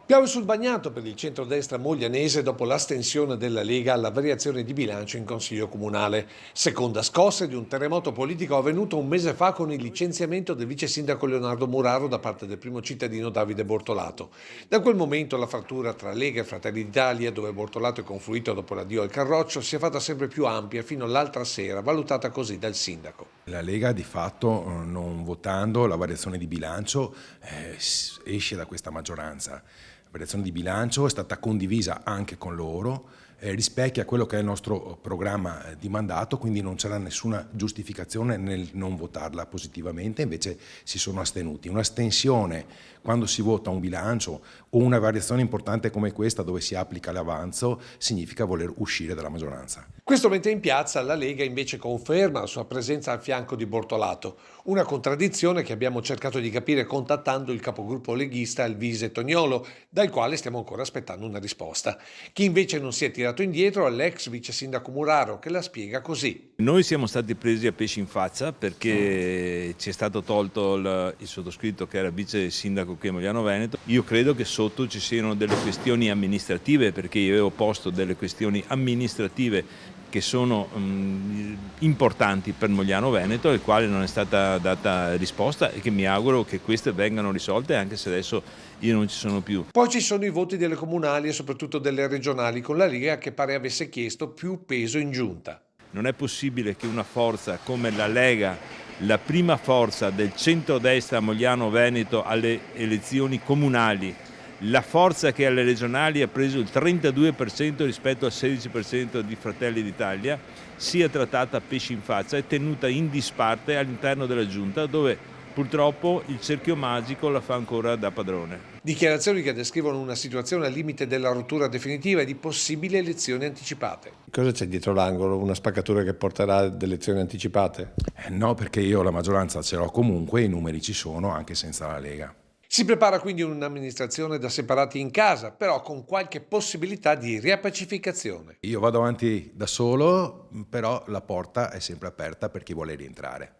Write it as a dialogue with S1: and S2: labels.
S1: Piove sul bagnato per il centrodestra moglianese dopo l'astensione della Lega alla variazione di bilancio in Consiglio Comunale. Seconda scossa di un terremoto politico avvenuto un mese fa con il licenziamento del vice sindaco Leonardo Muraro da parte del primo cittadino Davide Bortolato. Da quel momento la frattura tra Lega e Fratelli d'Italia, dove Bortolato è confluito dopo l'addio al Carroccio, si è fatta sempre più ampia fino all'altra sera, valutata così dal sindaco.
S2: La Lega di fatto, non votando la variazione di bilancio, esce da questa maggioranza. La variazione di bilancio è stata condivisa anche con loro, rispecchia quello che è il nostro programma di mandato, quindi non c'era nessuna giustificazione nel non votarla positivamente, invece si sono astenuti. Un'astensione quando si vota un bilancio o una variazione importante come questa dove si applica l'avanzo significa voler uscire dalla maggioranza.
S1: Questo mentre in piazza la Lega invece conferma la sua presenza al fianco di Bortolato, una contraddizione che abbiamo cercato di capire contattando il capogruppo leghista Alvise Toniolo, dal quale stiamo ancora aspettando una risposta. Chi invece non si è tirato indietro è l'ex vice sindaco Muraro, che la spiega così.
S3: Noi siamo stati presi a pesci in faccia perché ci è stato tolto il sottoscritto che era vice sindaco qui a Mogliano Veneto. Io credo che sotto ci siano delle questioni amministrative, perché io avevo posto delle questioni amministrative che sono importanti per Mogliano Veneto, alle quali non è stata data risposta e che mi auguro che queste vengano risolte, anche se adesso io non ci sono più.
S1: Poi ci sono i voti delle comunali e soprattutto delle regionali, con la Lega che pare avesse chiesto più peso in giunta.
S3: Non è possibile che una forza come la Lega, la prima forza del centrodestra a Mogliano Veneto alle elezioni comunali, la forza che alle regionali ha preso il 32% rispetto al 16% di Fratelli d'Italia, sia trattata a pesci in faccia e tenuta in disparte all'interno della Giunta, dove purtroppo il cerchio magico la fa ancora da padrone.
S1: Dichiarazioni che descrivono una situazione al limite della rottura definitiva e di possibili elezioni anticipate. Cosa c'è dietro l'angolo? Una spaccatura che porterà ad elezioni anticipate?
S2: No, perché io la maggioranza ce l'ho comunque, i numeri ci sono anche senza la Lega.
S1: Si prepara quindi un'amministrazione da separati in casa, però con qualche possibilità di riappacificazione.
S2: Io vado avanti da solo, però la porta è sempre aperta per chi vuole rientrare.